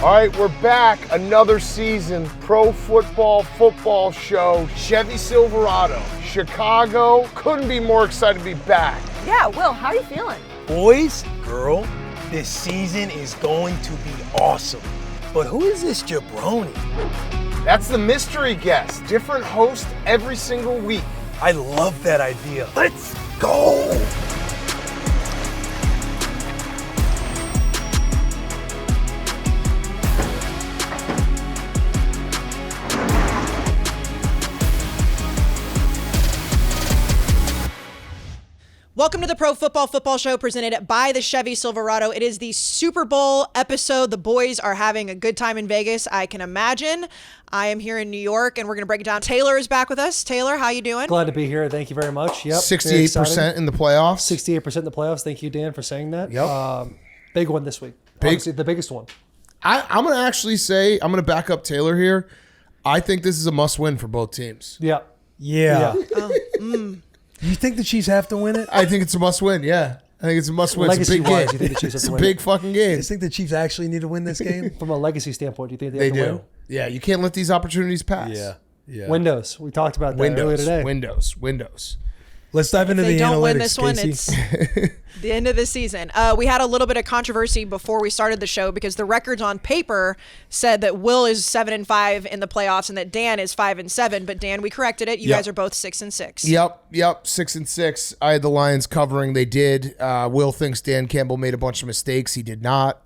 All right, we're back. Another season. Pro football show. Chevy Silverado. Chicago. Couldn't be more excited to be back. Yeah, Will, how are you feeling? Boys, girl, this season is going to be awesome. But who is this jabroni? That's the mystery guest. Different host every single week. I love that idea. Let's go. Welcome to the Pro Football Show presented by the Chevy Silverado. It is the Super Bowl episode. The boys are having a good time in Vegas, I can imagine. I am here in New York, and we're going to break it down. Taylor is back with us. Taylor, how you doing? Glad to be here. Thank you very much. Yep. 68% in the playoffs. 68% in the playoffs. Thank you, Dan, for saying that. Yep. Big one this week. Obviously, the biggest one. I'm going to actually say, I'm going to back up Taylor here. I think this is a must-win for both teams. Yeah. You think the Chiefs have to win it? I think it's a must-win, yeah. I think it's a must-win. It's a big game. You think the Chiefs have It's to a win big fucking game. You think the Chiefs actually need to win this game? From a legacy standpoint, do you think They have to do. win? Yeah, you can't let these opportunities pass. Yeah. Windows. We talked about that earlier today. Windows. Let's dive into If the they don't analytics, win this one, Kayce. it's the end of the season. We had a little bit of controversy before we started the show because the records on paper said that Will is 7-5 in the playoffs and that Dan is 5-7. But Dan, we corrected it. You guys are both 6-6. Yep, 6-6. I had the Lions covering. They did. Will thinks Dan Campbell made a bunch of mistakes. He did not.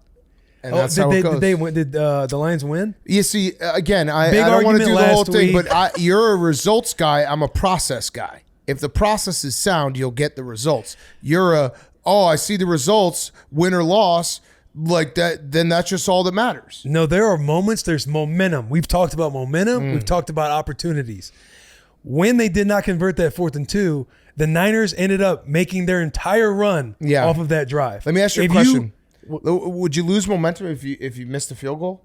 And that's how it goes. Did the Lions win? You see, again, I Big don't want to do argument the whole last thing, week. but you're a results guy. I'm a process guy. If the process is sound, you'll get the results. You're I see the results, win or loss, like that, then that's just all that matters. No, there are moments, there's momentum. We've talked about momentum. We've talked about opportunities. When they did not convert that 4th and 2, the Niners ended up making their entire run off of that drive. Let me ask you a question. Would you lose momentum if you missed a field goal?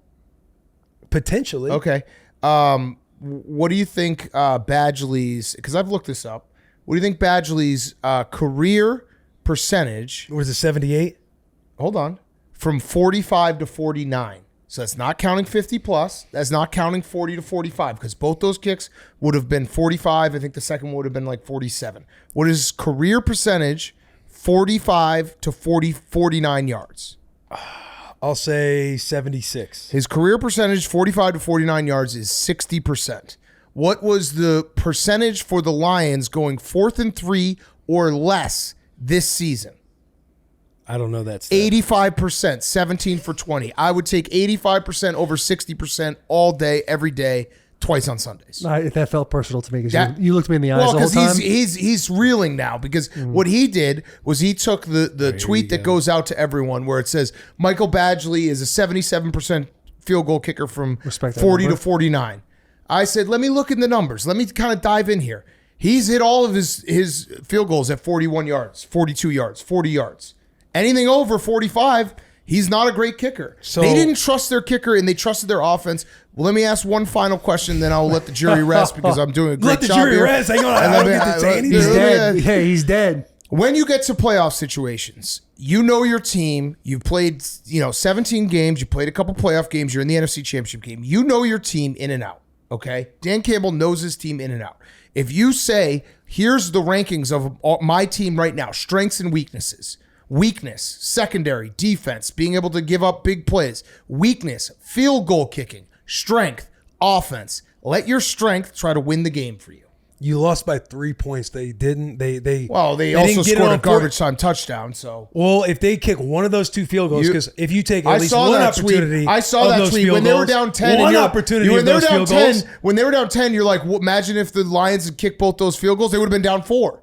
Potentially. Okay. What do you think Badgley's, because I've looked this up, what do you think Badgley's career percentage? Was it 78? Hold on. From 45 to 49. So that's not counting 50 plus. That's not counting 40 to 45 because both those kicks would have been 45. I think the second one would have been like 47. What is career percentage 45 to 49 yards? I'll say 76. His career percentage 45 to 49 yards is 60%. What was the percentage for the Lions going 4th and 3 or less this season? I don't know that stat. 85%, 17 for 20. I would take 85% over 60% all day, every day, twice on Sundays. That felt personal to me because you looked me in the eyes the whole because time. he's reeling now because what he did was he took the tweet that goes out to everyone where it says Michael Badgley is a 77% field goal kicker from 40 to 49. I said, let me look in the numbers. Let me kind of dive in here. He's hit all of his field goals at 41 yards, 42 yards, 40 yards. Anything over 45, he's not a great kicker. So they didn't trust their kicker and they trusted their offense. Well, let me ask one final question, then I'll let the jury rest because I'm doing a great job here. Let the jury rest. Hang on. I don't get to say anything. He's dead. Yeah, he's dead. When you get to playoff situations, you know your team. You've played 17 games. You played a couple playoff games. You're in the NFC Championship game. You know your team in and out. Okay, Dan Campbell knows his team in and out. If you say, here's the rankings of my team right now, strengths and weaknesses. Weakness, secondary, defense, being able to give up big plays. Weakness, field goal kicking. Strength, offense. Let your strength try to win the game for you. You lost by 3 points. They didn't. They also scored a garbage time touchdown. So if they kick one of those 2 field goals, because if you take at least one opportunity, I saw that tweet when they were down 10. One opportunity when they were down 10. When they were down 10, you're like, imagine if the Lions had kicked both those field goals, they would have been down 4.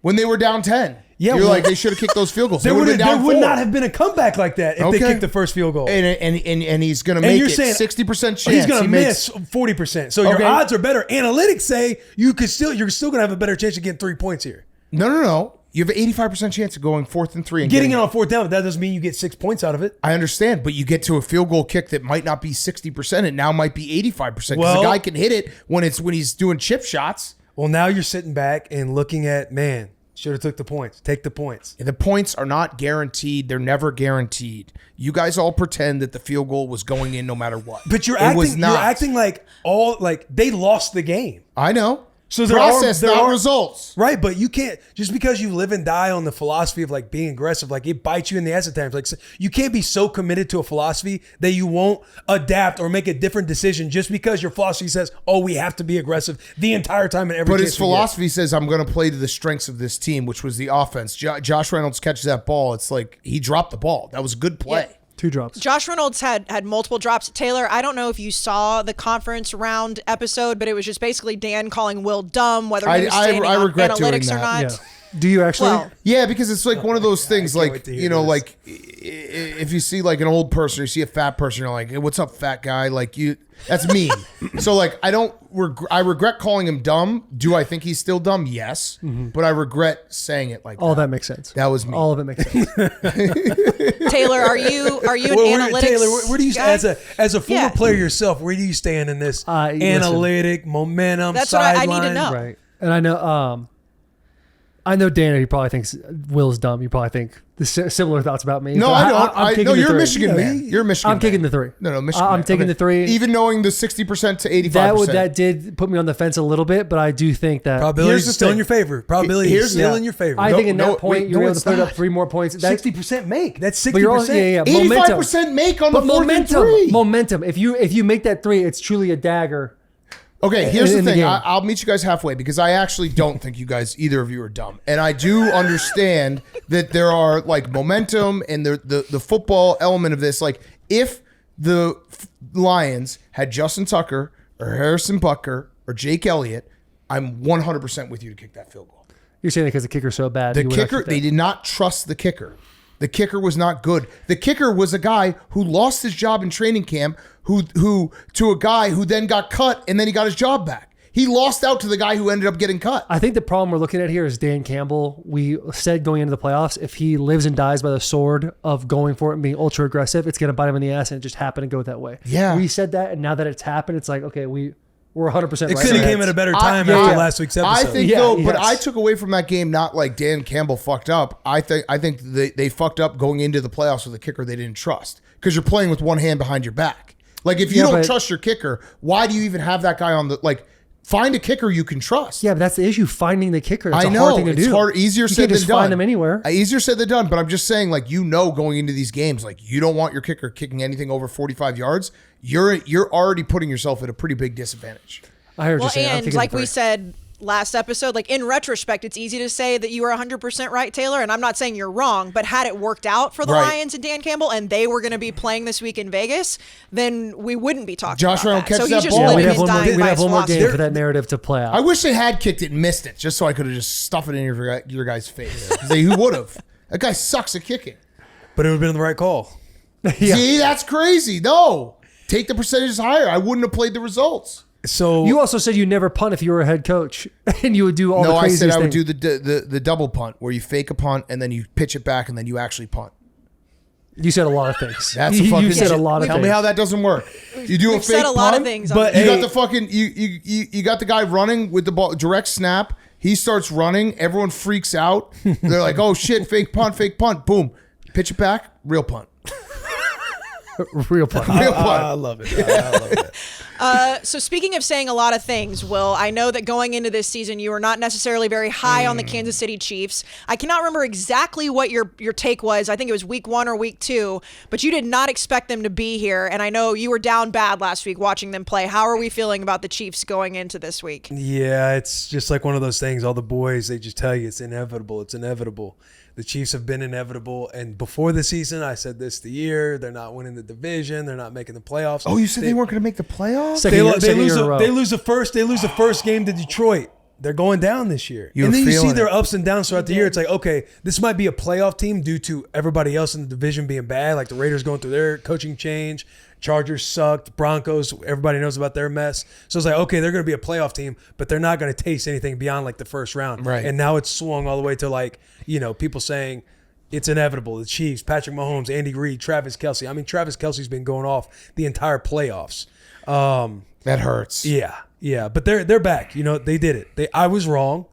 When they were down 10. Yeah, you're like, they should have kicked those field goals. There would not have been a comeback like that if they kicked the first field goal. And he's going to make it 60% chance. He's going to miss 40%. So your odds are better. Analytics say you're still going to have a better chance of getting 3 points here. No. You have an 85% chance of going 4th and 3. And getting it on 4th down, but that doesn't mean you get 6 points out of it. I understand, but you get to a field goal kick that might not be 60%. It now might be 85% because the guy can hit it when he's doing chip shots. Well, now you're sitting back and looking at, Should have took the points. Take the points. The points are not guaranteed. They're never guaranteed. You guys all pretend that the field goal was going in no matter what. But you're acting like they lost the game. I know. So process, not results. Right, but you can't, just because you live and die on the philosophy of like being aggressive, like it bites you in the ass at times. Like you can't be so committed to a philosophy that you won't adapt or make a different decision just because your philosophy says, oh, we have to be aggressive the entire time and every But his philosophy says, I'm going to play to the strengths of this team, which was the offense. Josh Reynolds catches that ball. It's like he dropped the ball. That was a good play. Yeah. 2 drops. Josh Reynolds had multiple drops. Taylor, I don't know if you saw the conference round episode, but it was just basically Dan calling Will dumb, whether he was standing on analytics or not. Yeah. Do you actually? Well, yeah, because it's like one of those things, like, you know, like if you see like an old person or you see a fat person, you're like, hey, what's up, fat guy? Like that's mean. So like, I regret calling him dumb. Do I think he's still dumb? Yes. Mm-hmm. But I regret saying it like all that makes sense. That was me. All of it makes sense. Taylor, are you an analytics Taylor, where do you guy? as a former player yourself, where do you stand in this analytic, momentum, That's sideline? what I need to know. Right. And I know Dan, he probably thinks Will's dumb. You probably think the similar thoughts about me. No, I don't. No, you're a Michigan man. You're a Michigan I'm kicking the 3. No, Michigan I'm taking the 3. Even knowing the 60% to 85%. That did put me on the fence a little bit, but I do think that probability is still in your favor. Probability is still in your favor. I think in that point, you're able to put up 3 more points. 60% make. That's 60%. 85% make on the 4th and 3. Momentum. If you make that 3, it's truly a dagger. Okay, here's the thing. I'll meet you guys halfway because I actually don't think you guys, either of you, are dumb. And I do understand that there are like momentum and the football element of this. Like if the Lions had Justin Tucker or Harrison Butker or Jake Elliott, I'm 100% with you to kick that field goal. You're saying that because the kicker's so bad. The kicker, they did not trust the kicker. The kicker was not good. The kicker was a guy who lost his job in training camp, who to a guy who then got cut and then he got his job back. He lost out to the guy who ended up getting cut. I think the problem we're looking at here is Dan Campbell. We said going into the playoffs, if he lives and dies by the sword of going for it and being ultra aggressive, it's going to bite him in the ass, and it just happened to go that way. Yeah. We said that, and now that it's happened, it's like, okay, we're 100% right. It could have came at a better time after last week's episode. I think but I took away from that game not like Dan Campbell fucked up. I think they fucked up going into the playoffs with a kicker they didn't trust because you're playing with one hand behind your back. Like if you don't trust your kicker, why do you even have that guy on the like? Find a kicker you can trust. Yeah, but that's the issue. Finding the kicker. It's I know. A hard thing to do. It's hard. Easier said than done. You can't just find them anywhere. Easier said than done. But I'm just saying, like, going into these games, like, you don't want your kicker kicking anything over 45 yards. You're already putting yourself at a pretty big disadvantage. I heard you saying. And like we said last episode, like in retrospect, it's easy to say that you were 100% right, Taylor. And I'm not saying you're wrong, but had it worked out for the Lions and Dan Campbell, and they were going to be playing this week in Vegas, then we wouldn't be talking Josh about Reynolds that. catches that ball. We'd have one more game for that narrative to play out. I wish they had kicked it and missed it, just so I could have just stuffed it in your guys' face. Who would have? That guy sucks at kicking. But it would have been the right call. See, that's crazy. No, take the percentages higher. I wouldn't have played the results. So you also said you never punt if you were a head coach, and you would do all the craziest things. No, I said I would do the double punt where you fake a punt and then you pitch it back and then you actually punt. You said a lot of things. That's a fucking. You said a lot of things. Tell me how that doesn't work. You do a fake said a lot punt, of things, but you got the fucking you got the guy running with the ball, direct snap. He starts running. Everyone freaks out. They're like, "Oh shit! Fake punt! Boom! Pitch it back. Real punt." Real punt. I love it. I love it. So speaking of saying a lot of things, Will, I know that going into this season, you were not necessarily very high on the Kansas City Chiefs. I cannot remember exactly what your take was. I think it was week 1 or week 2, but you did not expect them to be here. And I know you were down bad last week watching them play. How are we feeling about the Chiefs going into this week? Yeah, it's just like one of those things. All the boys, they just tell you it's inevitable. It's inevitable. The Chiefs have been inevitable, and before the season, I said this the year, they're not winning the division, they're not making the playoffs. Oh, you said they weren't going to make the playoffs? They lose the first game to Detroit. They're going down this year. And then you see their ups and downs throughout the year. It's like, okay, this might be a playoff team due to everybody else in the division being bad, like the Raiders going through their coaching change. Chargers sucked. Broncos, everybody knows about their mess. So it's like, okay, they're going to be a playoff team, but they're not going to taste anything beyond like the first round. Right. And now it's swung all the way to like, people saying it's inevitable. The Chiefs, Patrick Mahomes, Andy Reid, Travis Kelsey. I mean, Travis Kelsey's been going off the entire playoffs. That hurts. Yeah. But they're back. They did it. I was wrong.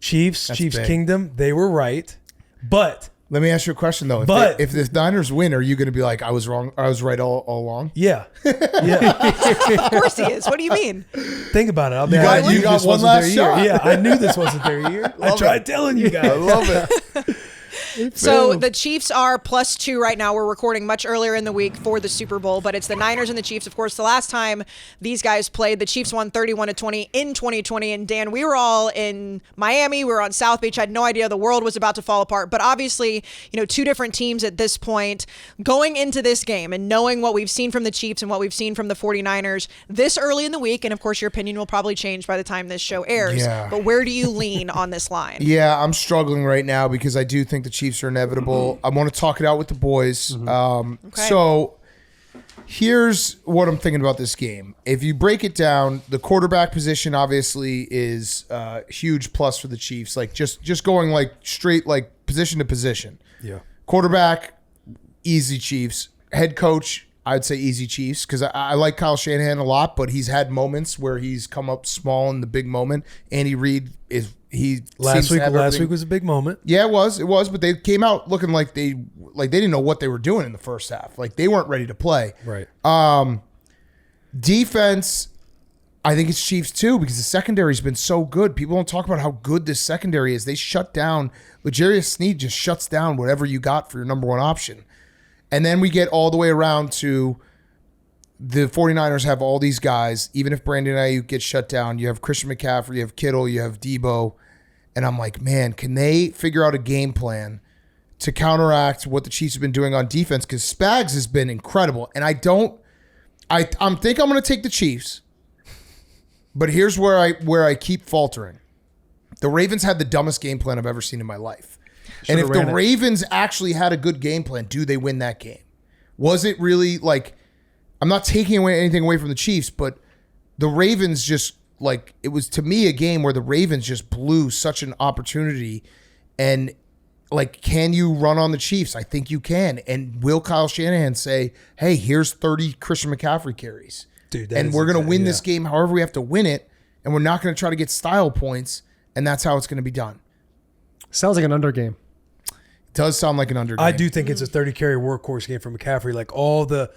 Chiefs big. Kingdom, they were right. But let me ask you a question though. If the Niners win, are you going to be like, I was wrong, I was right all along? Yeah. Yeah. Of course he is. What do you mean? Think about it. You got one last shot. Yeah, I knew this wasn't their year. I tried telling you guys. I love it. So the Chiefs are +2 right now. We're recording much earlier in the week for the Super Bowl, but it's the Niners and the Chiefs. Of course, the last time these guys played, the Chiefs won 31-20 in 2020. And Dan, we were all in Miami. We were on South Beach. I had no idea the world was about to fall apart. But obviously, two different teams at this point. Going into this game and knowing what we've seen from the Chiefs and what we've seen from the 49ers this early in the week, and of course, your opinion will probably change by the time this show airs. Yeah. But where do you lean on this line? Yeah, I'm struggling right now because I do think the Chiefs are inevitable. I want to talk it out with the boys. Okay. So here's what I'm thinking about this game. If you break it down, the quarterback position obviously is a huge plus for the Chiefs. Like just going like straight like position to position. Yeah. Quarterback, easy Chiefs. Head coach, I'd say easy Chiefs because I like Kyle Shanahan a lot, but he's had moments where he's come up small in the big moment. Andy Reid last week was a big moment. Yeah, it was, but they came out looking like they didn't know what they were doing in the first half. Like they weren't ready to play. Right. Defense, I think it's Chiefs too because the secondary's been so good. People don't talk about how good this secondary is. They shut down. L'Jarius Sneed just shuts down whatever you got for your number one option. And then we get all the way around to the 49ers have all these guys. Even if Brandon Ayuk gets shut down, you have Christian McCaffrey, you have Kittle, you have Debo. And I'm like, man, can they figure out a game plan to counteract what the Chiefs have been doing on defense? Because Spags has been incredible. And I think I'm going to take the Chiefs. But here's where I keep faltering. The Ravens had the dumbest game plan I've ever seen in my life. And if the Ravens actually had a good game plan, do they win that game? Was it really like, I'm not taking anything away from the Chiefs, but the Ravens just like, it was to me a game where the Ravens just blew such an opportunity. And like, can you run on the Chiefs? I think you can. And will Kyle Shanahan say, hey, here's 30 Christian McCaffrey carries. Dude, and we're going to win this game however we have to win it. And we're not going to try to get style points. And that's how it's going to be done. Sounds like an under game. It does sound like an under game. I do think it's a 30-carry workhorse game for McCaffrey. Like all the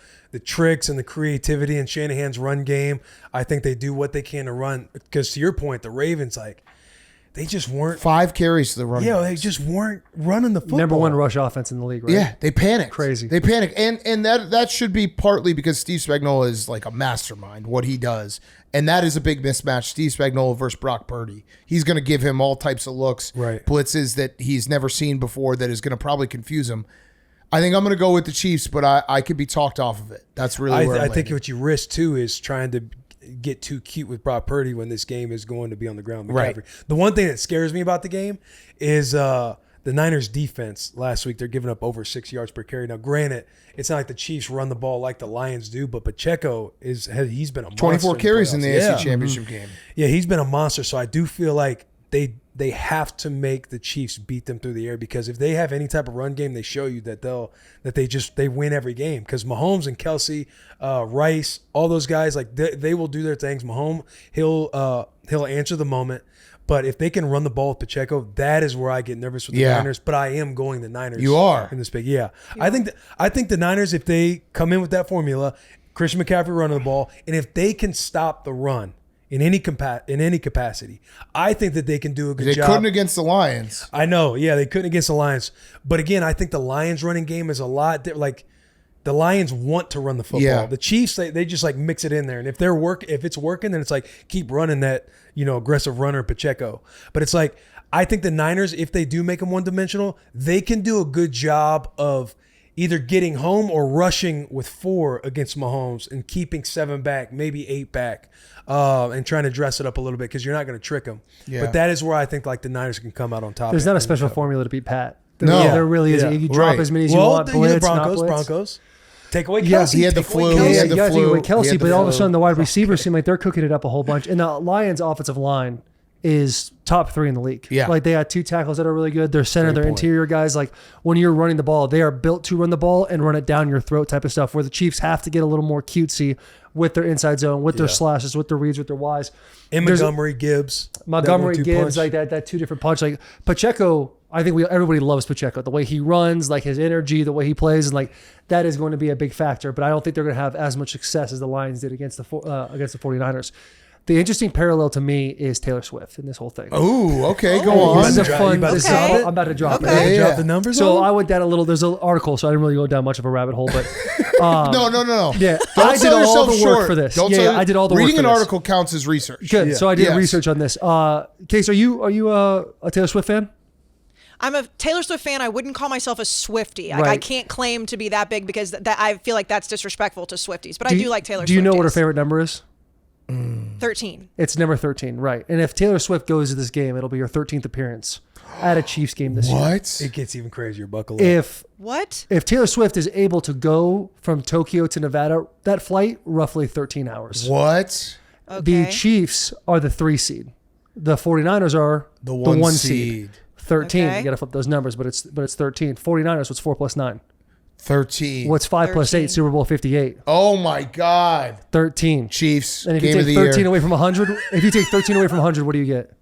tricks and the creativity in Shanahan's run game, I think they do what they can to run. Because to your point, the Ravens, like, they just weren't. 5 carries to the run. Yeah, they just weren't running the football. Number 1 rush offense in the league, right? Yeah, they panicked. Crazy. They panicked. And that should be partly because Steve Spagnuolo is like a mastermind, what he does. And that is a big mismatch, Steve Spagnuolo versus Brock Purdy. He's going to give him all types of looks, right, blitzes that he's never seen before that is going to probably confuse him. I think I'm going to go with the Chiefs, but I could be talked off of it. That's really where I think what you risk, too, is trying to get too cute with Brock Purdy when this game is going to be on the ground. Right. The one thing that scares me about the game is the Niners defense last week. They're giving up over 6 yards per carry. Now, granted, it's not like the Chiefs run the ball like the Lions do, but Pacheco he's been a monster. 24 carries in the AFC AFC Championship game. Yeah, he's been a monster. So I do feel like they have to make the Chiefs beat them through the air because if they have any type of run game, they show you that they win every game. Because Mahomes and Kelsey, Rice, all those guys, like they will do their things. Mahomes, he'll answer the moment. But if they can run the ball with Pacheco, that is where I get nervous with the Niners. But I am going the Niners. You are in this big, yeah. I think the Niners, if they come in with that formula, Christian McCaffrey running the ball, and if they can stop the run in any capacity, I think that they can do a good job. They couldn't against the Lions. I know, yeah, they couldn't against the Lions. But again, I think the Lions running game is a lot like. The Lions want to run the football. Yeah. The Chiefs, they just like mix it in there. And if it's working, then it's like keep running that, aggressive runner Pacheco. But it's like, I think the Niners, if they do make them one-dimensional, they can do a good job of either getting home or rushing with 4 against Mahomes and keeping 7 back, maybe 8 back, and trying to dress it up a little bit because you're not going to trick them. Yeah. But that is where I think like the Niners can come out on top. There's not a special formula to beat Pat. There really isn't. You drop as many as you want. Blitz, Broncos. Take away Kelsey. Yes, he had the flu. Take away Kelsey, but all of a sudden the wide receivers seem like they're cooking it up a whole bunch. And the Lions' offensive line is top 3 in the league. Yeah. Like they got 2 tackles that are really good. Their center, their interior guys, like when you're running the ball, they are built to run the ball and run it down your throat type of stuff, where the Chiefs have to get a little more cutesy with their inside zone, with their slashes, with their reads, with their Ys. And Montgomery Gibbs, like that 2 different punch. Like Pacheco, I think everybody loves Pacheco. The way he runs, like his energy, the way he plays, and like that is going to be a big factor. But I don't think they're going to have as much success as the Lions did against the 49ers. The interesting parallel to me is Taylor Swift in this whole thing. Oh, okay, go on. This is a fun. I'm about to drop it. Drop the numbers. So I went down a little. There's an article, so I didn't really go down much of a rabbit hole. But No. yeah, Don't I did sell all yourself the short. work for this. Don't Yeah, sell- I did all the work. Reading for an this. article counts as research. Good. Yeah. So I did Yes. research on this. Kayce, are you a Taylor Swift fan? I'm a Taylor Swift fan. I wouldn't call myself a Swiftie. I Right. can't claim to be that big because that I feel like that's disrespectful to Swifties. But I do like Taylor Swift. Do you know what her favorite number is? 13. It's number 13, right? And if Taylor Swift goes to this game, it'll be her 13th appearance at a Chiefs game this year. What? It gets even crazier. Buckle up. What? If Taylor Swift is able to go from Tokyo to Nevada, that flight roughly 13 hours. What? The Chiefs are the 3 seed. The 49ers are The one seed. 13. Okay. You got to flip those numbers, but it's 13. 49ers, what's 4 plus 9? 13. What's 5 plus 8? 13. Super Bowl 58. Oh my God. 13. Chiefs. And if you Game of take the 13 year. away from 100, if you take 13 away from 100, what do you get?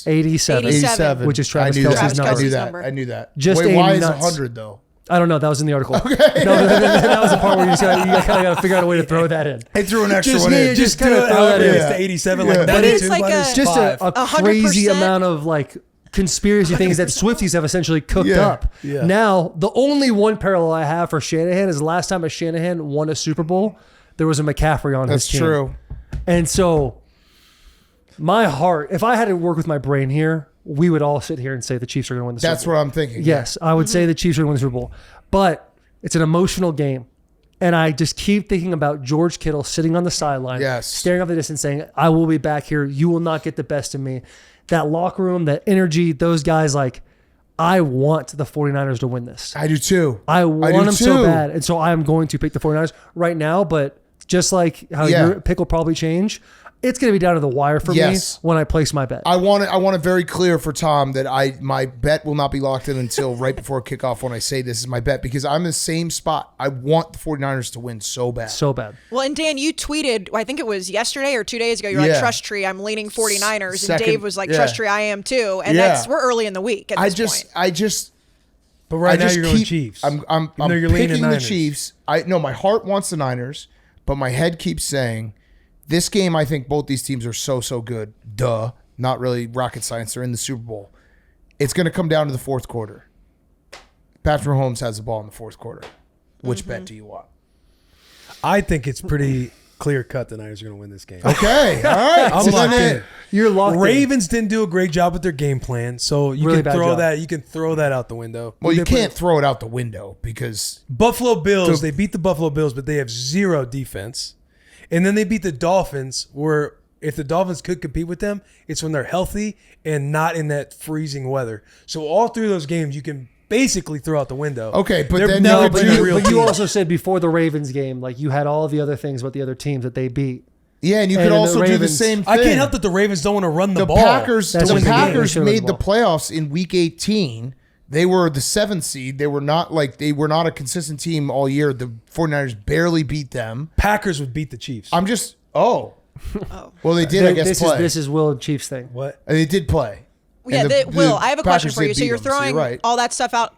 87. 87. Which is Travis I knew Kelce's that. number. I knew that. number. I knew that. Just Wait, why 80 is nuts. 100 though? I don't know. That was in the article. Okay. No, that was the part where you kind of got to figure out a way to throw that in. I threw an extra Just- one yeah, in. yeah, Just kind do of it throw that however in. it is to 87, like Yeah. that. But it's like Just a crazy 100%. amount of like conspiracy things that Swifties have essentially cooked Yeah. up. Yeah. Now, the only one parallel I have for Shanahan is the last time a Shanahan won a Super Bowl, there was a McCaffrey on That's his team. true. And so my heart, if I had to work with my brain here, we would all sit here and say the Chiefs are going to win the Super Bowl. That's what I'm thinking. Yes, I would say the Chiefs are going to win the Super Bowl. But it's an emotional game. And I just keep thinking about George Kittle sitting on the sideline, Yes. staring off the distance saying, I will be back here. You will not get the best of me. That locker room, that energy, those guys, like, I want the 49ers to win this. I do too. I want do them so too. bad. And so I'm going to pick the 49ers right now. But just like how Yeah. your pick will probably change, it's going to be down to the wire for Yes. me when I place my bet. I want it very clear for Tom that my bet will not be locked in until right before kickoff when I say this is my bet, because I'm in the same spot. I want the 49ers to win so bad. So bad. Well, and Dan, you tweeted, I think it was yesterday or 2 days ago, you're Yeah. like, Trust Tree, I'm leaning 49ers. Second- and Dave was like, yeah. Trust Tree, I am too. And Yeah. we're early in the week at this point. But right now just you're going keep- Chiefs. I'm Even though you're leaning picking the Niners. Chiefs. My heart wants the Niners, but my head keeps saying this game. I think both these teams are so good. Duh, not really rocket science. They're in the Super Bowl. It's going to come down to the fourth quarter. Patrick Mahomes has the ball in the fourth quarter. Which bet do you want? I think it's pretty clear cut the Niners are going to win this game. Okay, all right. I'm So locked then in. You're locked in. Ravens didn't do a great job with their game plan, so you Really can bad throw job. that. You can throw that out the window. Well, you They put- can't throw it out the window because Buffalo Bills. They beat the Buffalo Bills, but they have zero defense. And then they beat the Dolphins, where if the Dolphins could compete with them, it's when they're healthy and not in that freezing weather. So all three of those games, you can basically throw out the window. Okay, but They're then never you been could a do- real But you team. also said before the Ravens game, like you had all the other things about the other teams that they beat. yeah, and you And could the also do the Ravens- same thing. I can't help that the Ravens don't want to run the The ball. Packers, That's the what they did. They Packers should've made run the the playoffs in Week 18. They were the 7th seed. They were not a consistent team all year. The 49ers barely beat them. Packers would beat the Chiefs. I'm just well, they did. I guess play. This is Will and Chiefs thing. What? And they did play. Yeah, And Will, I have a question Packers for you. did So beat you're them, throwing right. all that stuff out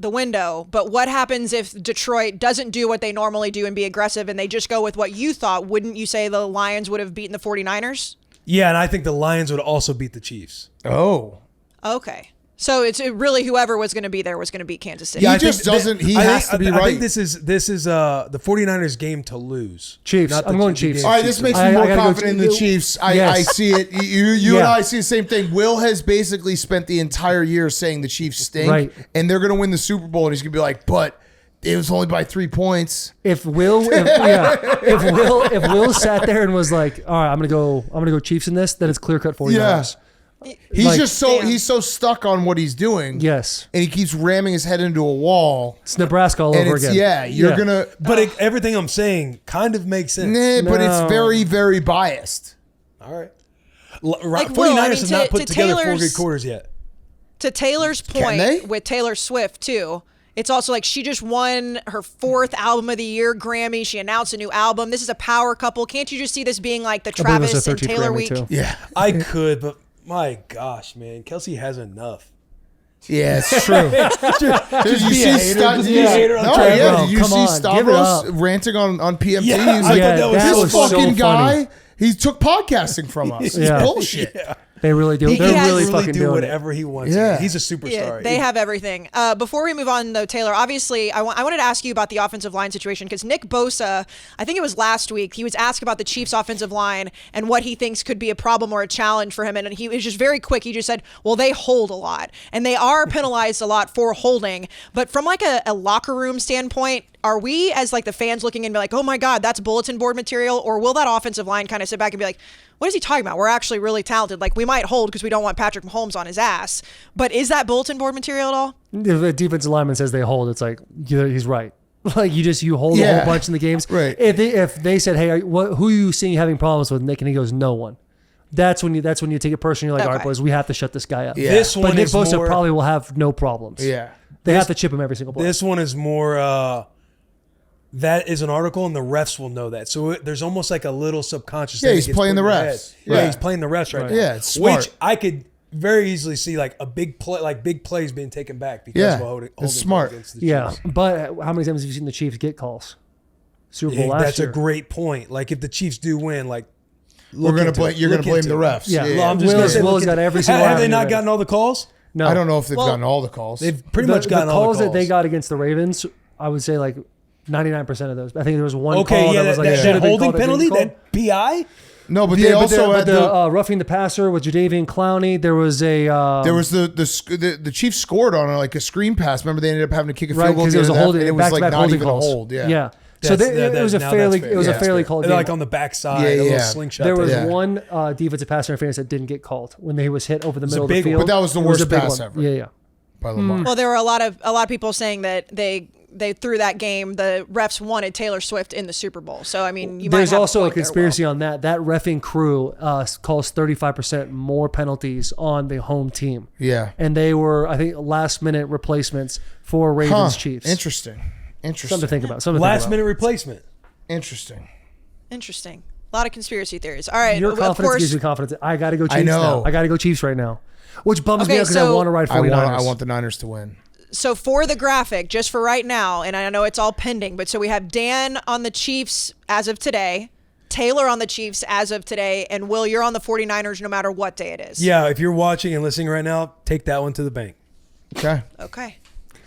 the window, but what happens if Detroit doesn't do what they normally do and be aggressive and they just go with what you thought? Wouldn't you say the Lions would have beaten the 49ers? Yeah, and I think the Lions would also beat the Chiefs. Oh, Okay. So it's really whoever was going to be there was going to beat Kansas City. Yeah, I He just think doesn't- he has to be I right. think this is the 49ers game to lose. Chiefs. Not the I'm going the Chiefs. game all right. to This lose. makes I- me I more gotta go confident in the Chiefs. Chiefs. I Yes. see it. You and Yeah. I see the same thing. Will has basically spent the entire year saying the Chiefs stink, Right. and they're going to win the Super Bowl, and he's going to be like, but it was only by 3 points. If Will sat there and was like, all right, I'm gonna go Chiefs in this, then it's clear cut 49ers. He's Like- just so Damn. he's so stuck on what he's doing. Yes. And he keeps ramming his head into a wall. It's Nebraska all And over it's again. you're gonna But everything I'm saying kind of makes sense. but No. it's very, very biased. All right. Like, 49ers have not put together 4 Taylor's- good quarters yet. To Taylor's Can they? point with Taylor Swift too, it's also like she just won her 4th album of the year Grammy. She announced a new album. This is a power couple. Can't you just see this being like the I believe it was Travis her and 13th Taylor Grammy, week? too. Yeah. I could, but my gosh, man, Kelsey has enough. Yeah, it's true. Did you be see a hater. Just be a hater on No, Travis. yeah. Bro, Did you come see on, give it Stavros up. ranting on PMT? Yeah, He's I like, thought that was this so fucking funny. guy, he took podcasting from us. It's Yeah. bullshit. They really do. He They're has- really Really fucking do doing whatever he wants. Yeah. He's a superstar. Yeah, they have everything. Before we move on, though, Taylor, obviously, I wanted to ask you about the offensive line situation because Nick Bosa, I think it was last week, he was asked about the Chiefs' offensive line and what he thinks could be a problem or a challenge for him. And he was just very quick. He just said, well, they hold a lot. And they are penalized a lot for holding. But from like a locker room standpoint, are we as like the fans looking and be like, oh my God, that's bulletin board material? Or will that offensive line kind of sit back and be like, what is he talking about? We're actually really talented. Like, we might hold because we don't want Patrick Mahomes on his ass. But is that bulletin board material at all? If a defensive lineman says they hold, it's like he's right. Like you hold a Yeah. whole bunch in the games. Right. If they said, hey, who are you seeing having problems with Nick, and he goes, no one. That's when you take it personally. You're like, all right, Okay. boys, we have to shut this guy up. Yeah. This But one Nick is Bosa more. probably will have no problems. Yeah. They have to chip him every single play. This one is more. That is an article, and the refs will know that. So there's almost like a little subconscious. Yeah, thing he's that gets playing put the in your refs. head. Yeah. Yeah, he's playing the refs right now. Yeah, it's smart. Which I could very easily see like a big play, like big plays being taken back because Yeah, of a holding it's call smart. against the Yeah, Chiefs. but how many times have you seen the Chiefs get calls? Super Bowl Yeah, last that's year. a great point. Like if the Chiefs do win, like You're gonna blame the refs. Yeah, Well, I'm just Will's- gonna say, Will's look got at- every single Have they avenue not in. gotten all the calls? No, I don't know if they've Well, gotten all the calls. They've pretty much gotten the all calls the that they got against the Ravens. I would say like 99% of those. I think there was one Okay, call yeah, that was like that should have been holding called, that didn't penalty, get called. that PI. no, but Yeah, they also had the roughing the passer with Jadeveon Clowney. There was a there was the Chiefs scored on like a screen pass. Remember they ended up having to kick a right field goal. because it was a and holding. it was like back-to-back not holding even calls. a hold. Yeah. yeah. So it was a now fairly that's it was fair. a fairly Yeah, called They're game. like on the backside, Yeah, a little yeah. slingshot. There was Yeah. one defensive pass interference that didn't get called when he was hit over the a middle of the big one. field. But that was the It worst a big pass one. ever. Yeah. By Lamar. Well, there were a lot of people saying that they threw that game. The refs wanted Taylor Swift in the Super Bowl. So I mean, you might There's have also a point there, conspiracy Will. on that. That reffing crew calls 35% more penalties on the home team. Yeah. And they were, I think, last minute replacements for Ravens Chiefs. Interesting. Something to think about. Last minute replacement. Interesting. Interesting. A lot of conspiracy theories. All right. Your of confidence course, gives me confidence. I got to go Chiefs I know. now. I got to go Chiefs right now. Which bums me Okay, out because I so- want to ride 49ers. I want the Niners to win. so for the graphic, just for right now, and I know it's all pending, but so we have Dan on the Chiefs as of today, Taylor on the Chiefs as of today, and Will, you're on the 49ers no matter what day it is. Yeah, if you're watching and listening right now, take that one to the bank. Okay. Okay.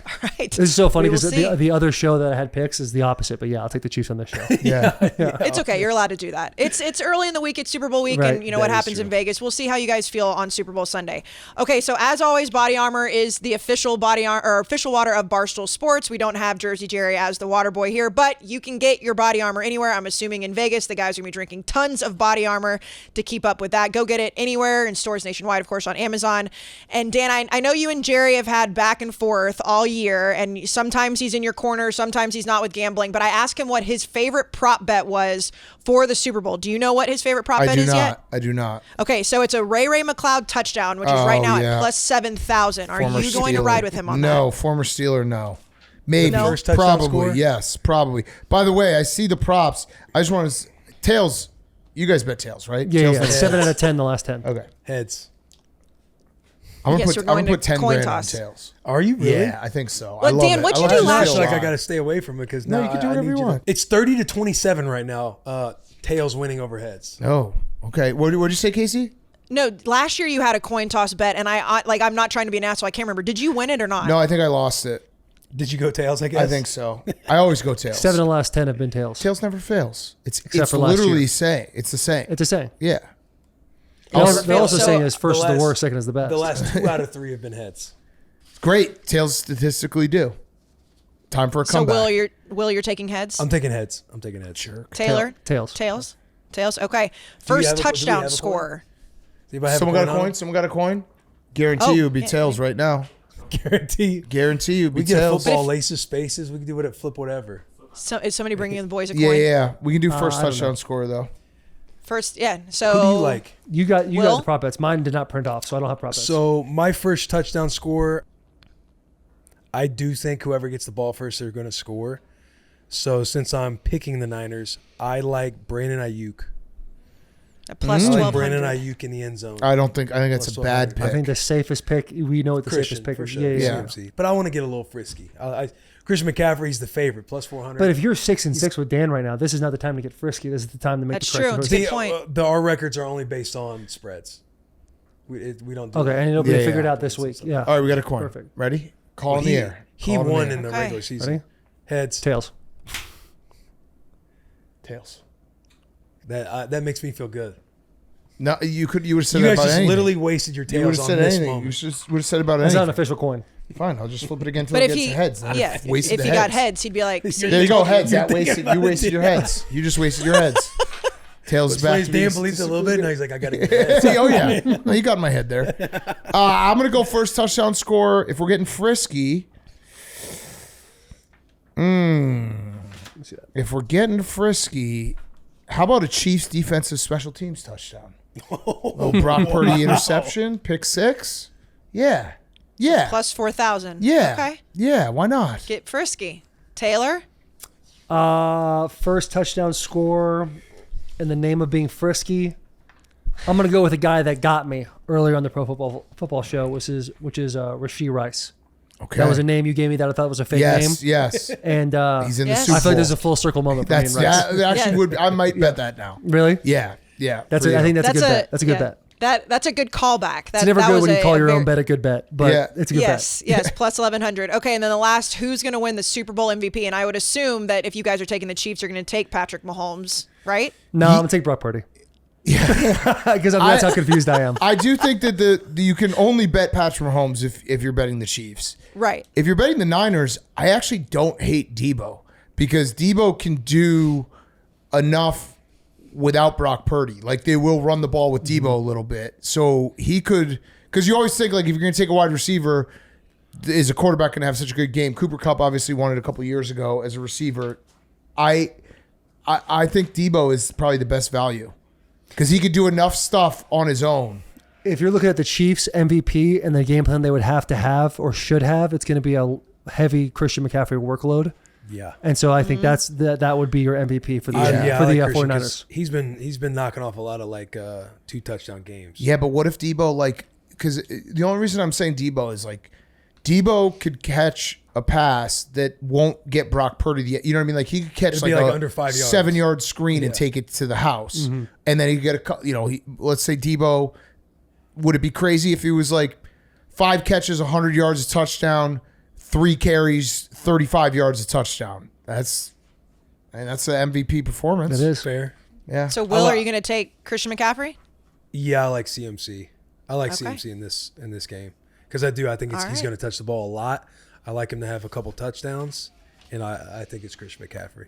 All right. This is so funny We will because see. the other show that I had picks is the opposite. But yeah, I'll take the Chiefs on this show. Yeah. It's okay. You're allowed to do that. It's early in the week. It's Super Bowl week, Right. and you know what That is happens true. in Vegas. We'll see how you guys feel on Super Bowl Sunday. Okay, so as always, Body Armor is the official official water of Barstool Sports. We don't have Jersey Jerry as the water boy here, but you can get your Body Armor anywhere. I'm assuming in Vegas, the guys are gonna be drinking tons of Body Armor to keep up with that. Go get it anywhere in stores nationwide, of course, on Amazon. And Dan, I know you and Jerry have had back and forth all year, and sometimes he's in your corner, sometimes he's not with gambling, but I asked him what his favorite prop bet was for the Super Bowl. Do you know what his favorite prop bet is yet? I do not. Okay, so it's a Ray McLeod touchdown, which is right now yeah. at plus 7,000. Are Former you going to Steeler. ride with him on that? No, former Steeler, no. Maybe. No? First touchdown Probably. score? Yes, probably. By the way, I see the props. I just want to Tails. You guys bet Tails, right? Yeah, Tails yeah. bet 7 out of 10 the last 10. Okay. Heads. I'm Yes, gonna we're put going to 10 coin grand toss. on Tails. Are you really? Yeah, I think so. Well, I love Dan, it. what'd I you love do it. I last feel like year? I got to stay away from it because No, now you can do I whatever need you to- want. It's 30 to 27 right now. Tails winning over heads. Oh, okay. What'd you say, Kayce? No, last year you had a coin toss bet, and I'm not trying to be an asshole. I can't remember. Did you win it or not? No, I think I lost it. Did you go tails? I guess. I think so. I always go Tails. 7 of the last 10 have been tails. Tails never fails. It's for last literally year. saying. It's the same. It's a saying. Yeah. They're also So, saying is first the is the last- worst, second is the best. The last 2 out of 3 have been heads. Great. Tails statistically do. Time for a So comeback. Will, you're taking heads? I'm taking heads. Sure. Taylor? Tails. Tails? Okay. have First a- do we touchdown have a coin? score. Someone got a coin? Someone got a coin? Guarantee you it'd be yeah, Tails right now. Guarantee. Guarantee you it'd be We get Tails. football laces, spaces. We can do it at flip whatever. So, is somebody bringing the boys a coin? Yeah. We can do first I don't touchdown know. score, though. First, yeah. So Who do you like? You got Will? the prop bets. Mine did not print off, so I don't have prop bets. So my first touchdown score, I do think whoever gets the ball first, they're going to score. So since I'm picking the Niners, I like Brandon Ayuk. a plus I like 1200. Brandon Ayuk in the end zone. I think that's a bad pick. I think the safest pick. We know what the Christian, safest pick for is. sure. Yeah. CMC. But I want to get a little frisky. Christian McCaffrey's the favorite, plus 400. But if you're 6-6 with Dan right now, this is not the time to get frisky. This is the time to make That's the correct true. choice. Good point. Our records are only based on spreads. We don't do Okay, that. and it'll be Yeah, figured yeah. out this week. Yeah. All right, we got a coin. Perfect. Ready? Call in the air. He Call won the in the Okay. regular season. Ready? Heads. Tails. Tails. That makes me feel good. No, you would have said You that guys about just anything. literally wasted your You would tails have on said this anything. You moment. just would have said about That's not anything. an official coin. Fine, I'll just flip it again until But it if gets he, to heads. Then yeah, I've wasted if the he got heads, he'd be like, There you go, heads. That thinking wasted. about You it, wasted your heads. You just wasted your heads. Tails It's back. funny, to Dan me. believes it a little bit. Now he's like, I got to get heads. See, oh yeah, no, you got my head there. I'm gonna go first touchdown score. If we're getting frisky, if we're getting frisky, how about a Chiefs defensive special teams touchdown? Oh, Brock Purdy interception, pick six. Yeah, plus 4,000. yeah, Okay. yeah. Why not? Get frisky. Taylor? First touchdown score in the name of being frisky. I'm gonna go with a guy that got me earlier on the Pro Football Show, which is Rashee Rice. Okay, That was a name you gave me that I thought was a fake name. Yes. And He's in the Yes. Super I feel like Bowl. there's a full circle moment for me That's and Rice. that actually Yeah. would. I might bet that now. Really? Yeah. That's for I you. think that's a good bet. That's a good yeah. bet. That's a good callback. It's never that good was when you a- call a your very- own bet a good bet, but Yeah. it's a good Yes, bet. yes, plus 1,100. Okay, and then the last, who's going to win the Super Bowl MVP? And I would assume that if you guys are taking the Chiefs, you're going to take Patrick Mahomes, right? No, I'm gonna take Brock Purdy. Yeah, because that's how confused I am. I do think that you can only bet Patrick Mahomes if you're betting the Chiefs. Right. If you're betting the Niners, I actually don't hate Debo because Debo can do enough without Brock Purdy. Like they will run the ball with Debo a little bit. So he could, because you always think like if you're going to take a wide receiver, is a quarterback going to have such a good game? Cooper Kupp obviously won it a couple years ago as a receiver. I think Debo is probably the best value because he could do enough stuff on his own. If you're looking at the Chiefs MVP and the game plan they would have to have or should have, it's going to be a heavy Christian McCaffrey workload. Yeah. And so I think that would be your MVP for the I like Christian 49ers. 'cause he's been knocking off a lot of like 2 touchdown games. Yeah, but what if Debo because the only reason I'm saying Debo is like Debo could catch a pass that won't get Brock Purdy. You know what I mean? Like he could catch It'd like be a like under 5 yards. 7-yard screen and take it to the house, and then he get let's say Debo. Would it be crazy if he was like 5 catches, 100 yards, a touchdown, 3 carries, 35 yards, a touchdown? That's an MVP performance. It is. Fair. Yeah. So, Will, are you going to take Christian McCaffrey? Yeah, I like CMC. I like Okay. CMC in this game because I think All he's right. going to touch the ball a lot. I like him to have a couple touchdowns, and I think it's Christian McCaffrey.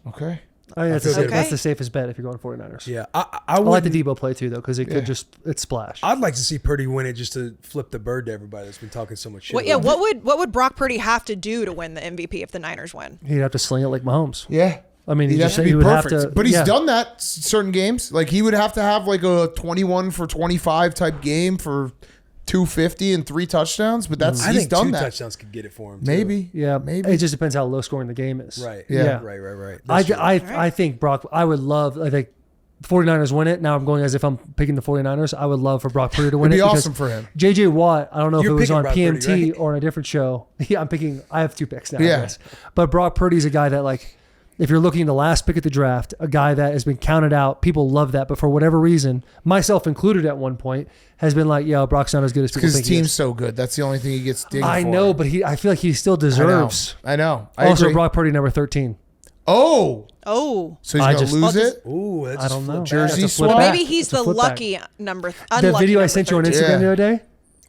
Okay. I think feel good about that's it. the safest bet if you're going 49ers. Yeah, I like the Debo play too, though, because it could it's splash. I'd like to see Purdy win it just to flip the bird to everybody that's been talking so much shit. What, yeah, about what would Brock Purdy have to do to win the MVP if the Niners win? He'd have to sling it like Mahomes. Yeah. I mean, He'd have to be he would have perfect. to, But he's yeah. done that certain games. Like he would have to have like a 21 for 25 type game for 250 and 3 touchdowns. But it. I he's think done 2 that. touchdowns could get it for him. too. Maybe. Yeah, Maybe. It just depends how low scoring the game is. Right. Yeah. Right. That's true. I think Brock. I would love. I think 49ers win it. Now I'm going as if I'm picking the 49ers. I would love for Brock Purdy to win It'd be it. because awesome for him. JJ Watt. I don't know You're if it was picking on Brock PMT Purdy, right? or on a different show. Yeah, I'm picking. I have 2 picks now. Yeah. I guess. But Brock Purdy's a guy that like. If you're looking at the last pick at the draft, a guy that has been counted out, people love that. But for whatever reason, myself included at one point, has been like, yo, Brock's not as good as people Because think his he team's is. so good. That's the only thing he gets dinged I for. know, but I feel like he still deserves. I know. I Also, agree. Brock Purdy number 13. Oh. Oh. So he's I going to just- lose Well, it? Ooh, that's I don't know. Jersey That's a flip swap? back. Maybe he's It's a the flip back. lucky number. The Unlucky video I number sent you on 13. Instagram Yeah. the other day,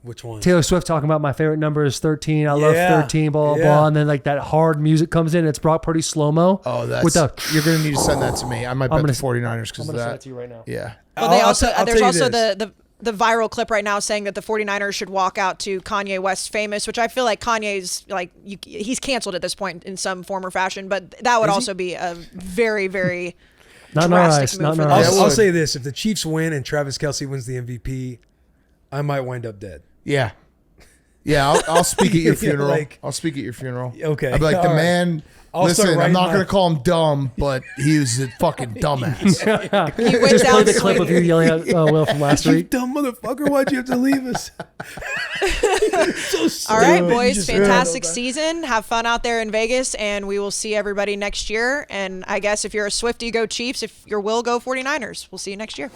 Which one? Taylor Swift talking about my favorite number is 13. I love Yeah. 13, blah, blah, Yeah. blah. And then like that hard music comes in. It's Brock Purdy slow-mo. Oh, that's. With the, You're going to need to send that to me. I might bet gonna- the 49ers because I'm of going to send that. it to you right now. Yeah. Well, they also I'll there's tell you also this. the viral clip right now saying that the 49ers should walk out to Kanye West Famous, which I feel like Kanye's like he's canceled at this point in some form or fashion, but that would also be a very, very Not in our drastic eyes, move not in for our them. eyes. I'll say this: if the Chiefs win and Travis Kelce wins the MVP, I might wind up dead. Yeah. Yeah, I'll speak at your funeral. Like- I'll speak at your funeral. Okay. I'll be like, All the right. man, I'll start listen, I'm writing not my- going to call him dumb, but he was a fucking dumbass. He went Just play down the clip of you swinging. yelling at Will from last You week. dumb motherfucker! Why'd you have to leave us? All right, You boys, just fantastic handled that. season. Have fun out there in Vegas, and we will see everybody next year. And I guess if you're a Swiftie, go Chiefs. If you're Will, go 49ers. We'll see you next year.